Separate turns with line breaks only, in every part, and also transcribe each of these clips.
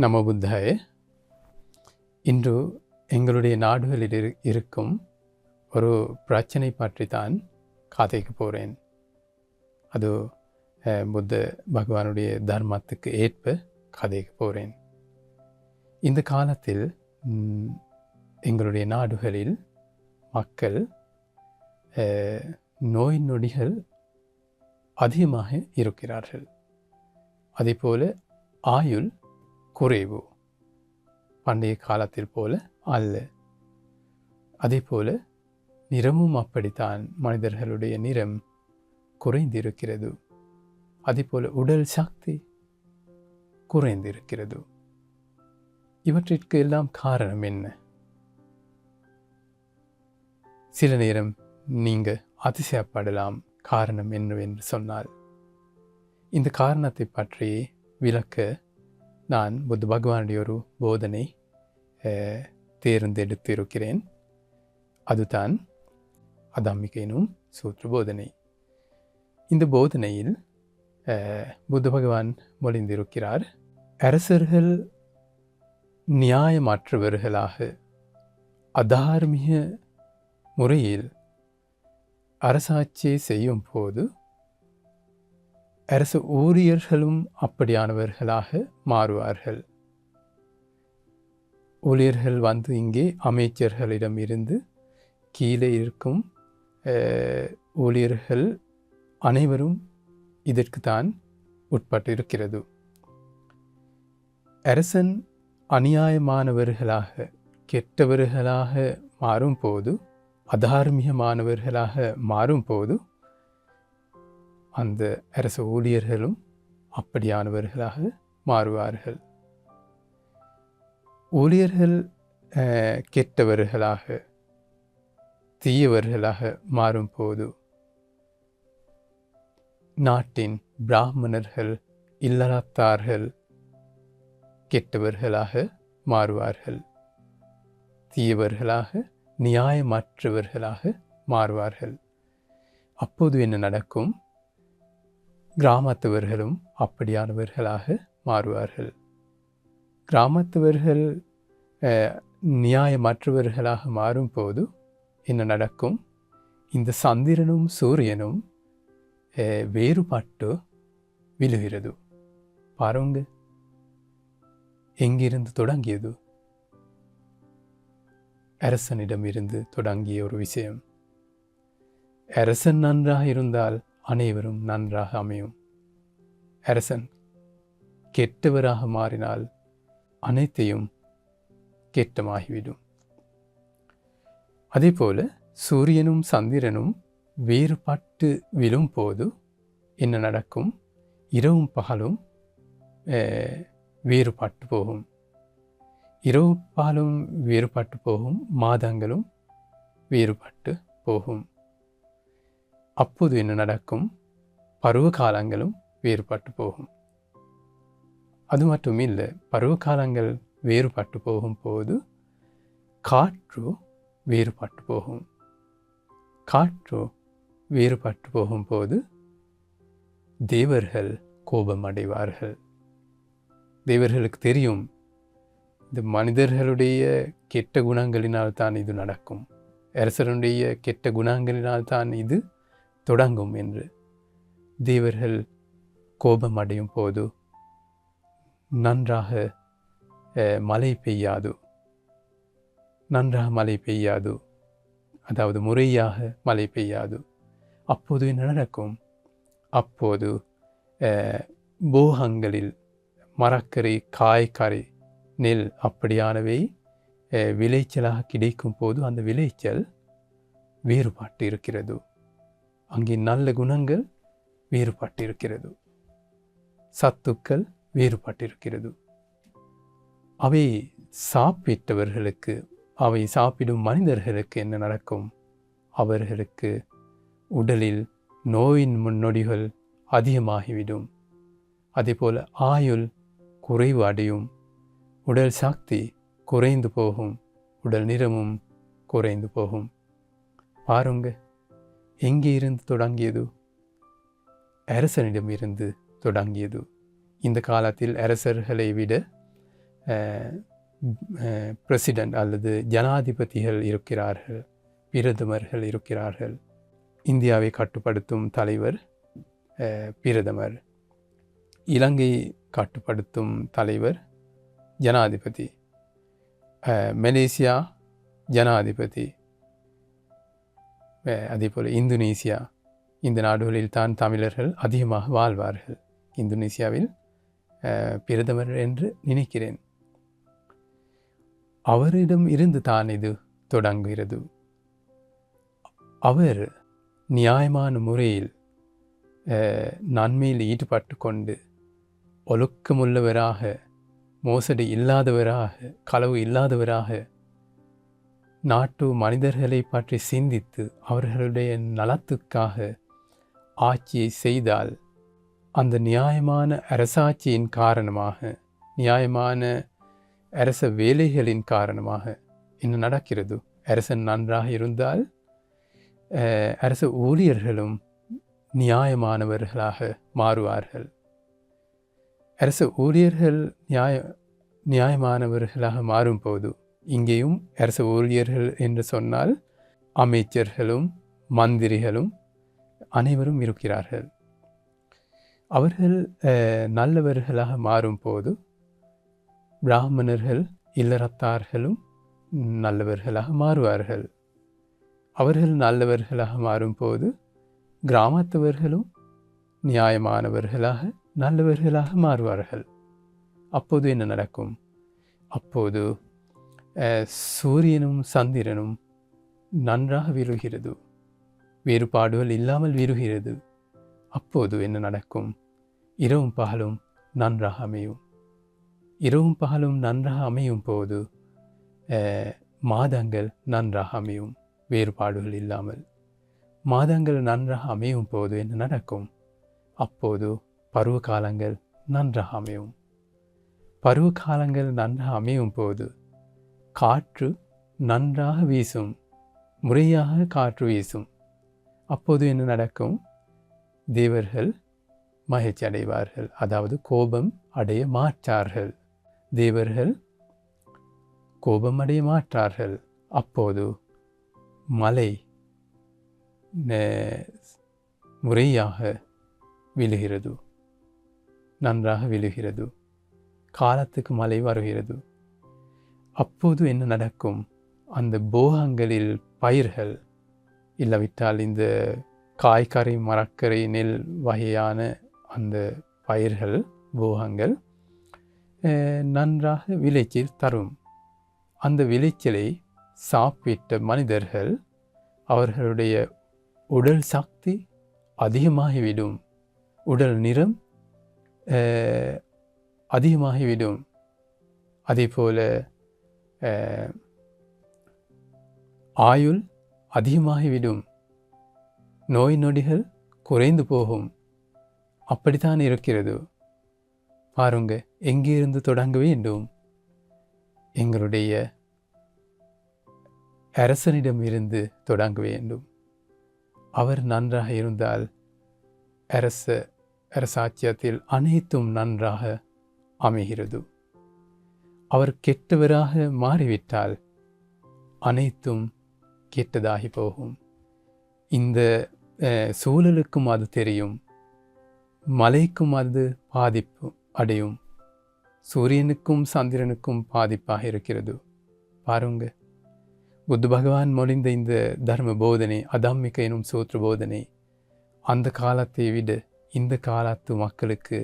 நம புத்தாய. இன்று எங்களுடைய நாடுகளில் இருக்கும் ஒரு பிரச்சனை பற்றி தான் கதைக்க போகிறேன். அது புத்த பகவானுடைய தர்மத்துக்கு ஏற்ப கதைக்க போகிறேன். இந்த காலத்தில் எங்களுடைய நாடுகளில் மக்கள் நோய் நொடிகள் அதிகமாக இருக்கிறார்கள். அதேபோல் ஆயுள் குறைவு பண்டைய காலத்தில் போல அல்ல. அதே போல நிறமும் அப்படித்தான். மனிதர்களுடைய நிறம் குறைந்திருக்கிறது. அதே போல உடல் சக்தி குறைந்திருக்கிறது. இவற்றிற்கு எல்லாம் காரணம் என்ன? சில நேரம் நீங்கள் அதிசயப்படலாம், காரணம் என்னவென்று சொன்னால். இந்த காரணத்தை பற்றி விளக்க நான் புத்த பகவானுடைய ஒரு போதனை தேர்ந்தெடுத்திருக்கிறேன். அதுதான் அதம்மிகேனும் சூத்திர போதனை. இந்த போதனையில் புத்த பகவான் மொழிந்திருக்கிறார், அரசர்கள் நியாயமற்றவர்களாக அதார்மிக முறையில் அரசாட்சி செய்யும் போது அரசு ஊழியர்களும் அப்படியானவர்களாக மாறுவார்கள். ஊழியர்கள் வந்து இங்கே அமைச்சர்களிடம் இருந்து கீழே இருக்கும் ஊழியர்கள் அனைவரும் இதற்கு தான் உட்பட்டு இருக்கிறது. அரசன் அநியாயமானவர்களாக கெட்டவர்களாக மாறும்போது, அதார்மிகமானவர்களாக மாறும்போது அந்த அரசு ஊழியர்களும் அப்படியானவர்களாக மாறுவார்கள். ஊழியர்கள் கெட்டவர்களாக தீயவர்களாக மாறும்போது நாட்டின் பிராமணர்கள் இல்லறத்தார்கள் கெட்டவர்களாக மாறுவார்கள். தீயவர்களாக நியாயமற்றவர்களாக மாறுவார்கள். அப்போது என்ன நடக்கும்? கிராமத்தவர்களும் அப்படியானவர்களாக மாறுவார்கள். கிராமத்தவர்கள் நியாயமற்றவர்களாக மாறும்போது என்ன நடக்கும்? இந்த சந்திரனும் சூரியனும் வேறுபட்டு விழுகிறது. பாருங்க, எங்கிருந்து தொடங்கியது? அரசனிடமிருந்து தொடங்கிய ஒரு விஷயம். அரசன் நன்றாக இருந்தால் அனைவரும் நன்றாக அமையும். அரசன் கெட்டவராக மாறினால் அனைத்தையும் கெட்டமாகிவிடும். அதே போல சூரியனும் சந்திரனும் வேறுபட்டு விழும் போது என்ன நடக்கும்? இரவும் பகலும் வேறுபட்டு போகும். இரவு பகலும் வேறுபட்டு போகும். மாதங்களும் வேறுபட்டு போகும். அப்போது என்ன நடக்கும்? பருவ காலங்களும் வேறுபட்டு போகும். அது மட்டும் இல்லை, பருவ காலங்கள் வேறுபட்டு போகும்போது காற்று வேறுபட்டு போகும். காற்று வேறுபட்டு போகும்போது தேவர்கள் கோபம் அடைவார்கள். தேவர்களுக்கு தெரியும், இந்த மனிதர்களுடைய கெட்ட குணங்களினால் தான் இது நடக்கும், அரசருடைய கெட்ட குணங்களினால் தான் இது தொடங்கும் என்று. தேவர்கள் கோபம் அடையும் போது நன்றாக மழை பெய்யாது. நன்றாக மழை பெய்யாது, அதாவது முறையாக மழை பெய்யாது. அப்போது என்ன நடக்கும்? அப்போது போகங்களில் மரக்கறி, காய்கறி, நெல் அப்படியானவை விளைச்சலாக கிடைக்கும் போது அந்த விளைச்சல் வேறுபட்டு இருக்கிறது. அங்கே நல்ல குணங்கள் வேறுபட்டிருக்கிறது. சத்துக்கள் வேறுபட்டிருக்கிறது. அவை சாப்பிட்டவர்களுக்கு, அவை சாப்பிடும் மனிதர்களுக்கு என்ன நடக்கும்? அவர்களுக்கு உடலில் நோயின் முன்னொடிகள் அதிகமாகிவிடும். அதேபோல் ஆயுள் குறைவு அடையும். உடல் சக்தி குறைந்து போகும். உடல் நிறமும் குறைந்து போகும். பாருங்க, எங்கே இருந்து தொடங்கியது? அரசனிடம் இருந்து தொடங்கியது. இந்த காலத்தில் அரசர்களை விட பிரசிடென்ட் அல்லது ஜனாதிபதிகள் இருக்கிறார்கள், பிரதமர்கள் இருக்கிறார்கள். இந்தியாவை கட்டுப்படுத்தும் தலைவர் பிரதமர், இலங்கை கட்டுப்படுத்தும் தலைவர் ஜனாதிபதி, மலேசியா ஜனாதிபதி, அதேபோல் இந்தோனேசியா. இந்த நாடுகளில் தான் தமிழர்கள் அதிகமாக வாழ்வார்கள். இந்தோனேசியாவில் பிரதமர் என்று நினைக்கிறேன். அவரிடம் இருந்து தான் இது தொடங்குகிறது. அவர் நியாயமான முறையில் நன்மையில் ஈடுபட்டு கொண்டு ஒழுக்கமுள்ளவராக, மோசடி இல்லாதவராக, களவு இல்லாதவராக, நாட்டு மனிதர்களை பற்றி சிந்தித்து அவர்களுடைய நலத்துக்காக ஆட்சியை செய்தால், அந்த நியாயமான அரசாட்சியின் காரணமாக, நியாயமான அரச வேலைகளின் காரணமாக என்ன நடக்கிறது? அரசன் நன்றாக இருந்தால் அரச ஊழியர்களும் நியாயமானவர்களாக மாறுவார்கள். அரச ஊழியர்கள் நியாயமானவர்களாக மாறும்போது, இங்கேயும் அரச ஊழியர்கள் என்று சொன்னால் அமைச்சர்களும் மந்திரிகளும் அனைவரும் இருக்கிறார்கள். அவர்கள் நல்லவர்களாக மாறும்போது பிராமணர்கள் இல்லறத்தார்களும் நல்லவர்களாக மாறுவார்கள். அவர்கள் நல்லவர்களாக மாறும்போது கிராமத்தவர்களும் நியாயமானவர்களாக நல்லவர்களாக மாறுவார்கள். அப்போது என்ன நடக்கும்? அப்போது சூரியனும் சந்திரனும் நன்றாக விழுகிறது, வேறுபாடுகள் இல்லாமல் விழுகிறது. அப்போது என்ன நடக்கும்? இரவும் பகலும் நன்றாக அமையும். இரவும் பகலும் நன்றாக அமையும் போது மாதங்கள் நன்றாக அமையும், வேறுபாடுகள் இல்லாமல். மாதங்கள் நன்றாக அமையும் போது என்ன நடக்கும்? அப்போது பருவ காலங்கள் நன்றாக அமையும். பருவ காலங்கள் நன்றாக அமையும் போது காற்று நன்றாக வீசும், முறையாக காற்று வீசும். அப்போது என்ன நடக்கும்? தேவர்கள் மகிழ்ச்சி அடைவார்கள், அதாவது கோபம் அடைய மாட்டார்கள். தேவர்கள் கோபம் அடைய மாட்டார்கள். அப்போது மழை முறையாக விழுகிறது, நன்றாக விழுகிறது, காலத்துக்கு மழை வருகிறது. அப்போது என்ன நடக்கும்? அந்த போகங்களில் பயிர்கள், இல்லாவிட்டால் இந்த காய்கறி மரக்கறி நெல் வகையான அந்த பயிர்கள், போகங்கள் நன்றாக விளைச்சல் தரும். அந்த விளைச்சலை சாப்பிட்ட மனிதர்கள் அவர்களுடைய உடல் சக்தி அதிகமாகிவிடும், உடல் நிறம் அதிகமாகிவிடும். அதே போல ஆயுள் அதிகமாகிவிடும், நோய் நொடிகள் குறைந்து போகும். அப்படித்தான் இருக்கிறது. பாருங்க, எங்கிருந்து தொடங்க வேண்டும்? எங்களுடைய அரசனிடம் இருந்து தொடங்க வேண்டும். அவர் நன்றாக இருந்தால் அரசாட்சியத்தில் அனைத்தும் நன்றாக அமைகிறது. அவர் கெட்டவராக மாறிவிட்டால் அனைத்தும் கெட்டதாகி போகும். இந்த சூழலுக்கும் அது தெரியும், மலைக்கும் அது பாதிப்பு அடையும், சூரியனுக்கும் சந்திரனுக்கும் பாதிப்பாக இருக்கிறது. பாருங்க, புத்த பகவான் மொழிந்த இந்த தர்ம போதனை, அதம்மிக்க எனும் சூத்திர போதனை அந்த காலத்தை விட இந்த காலத்து மக்களுக்கு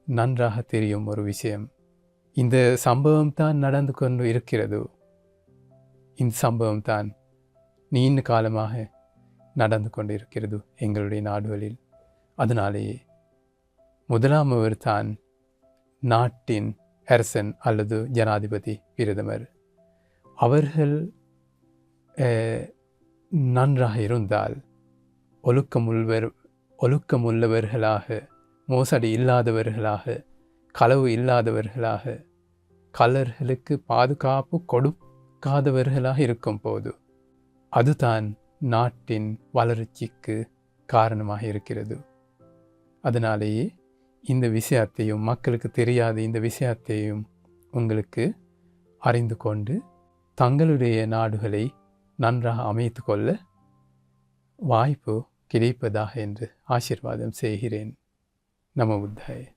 நன்றாக தெரியும் ஒரு விஷயம். இந்த சம்பவம் தான் நடந்து கொண்டு இருக்கிறது. இந்த சம்பவம் தான் நீண்ட காலமாக நடந்து கொண்டு இருக்கிறது எங்களுடைய நாடுகளில். அதனாலேயே முதலாமவர் தான் நாட்டின் அரசன் அல்லது ஜனாதிபதி, பிரதமர். அவர்கள் நன்றாக இருந்தால், ஒழுக்கமுள்ளவர்களாக, மோசடி இல்லாதவர்களாக, களவு இல்லாதவர்களாக, கள்ளர்களுக்கு பாதுகாப்பு கொடுக்காதவர்களாக இருக்கும் போது அதுதான் நாட்டின் வளர்ச்சிக்கு காரணமாக இருக்கிறது. அதனாலேயே இந்த விஷயத்தையும், மக்களுக்கு தெரியாத இந்த விஷயத்தையும் உங்களுக்கு அறிந்து கொண்டு தங்களுடைய நாடுகளை நன்றாக அமைத்து கொள்ள வாய்ப்பு கிடைப்பதாக என்று ஆசீர்வாதம் செய்கிறேன். நம புத்தாய.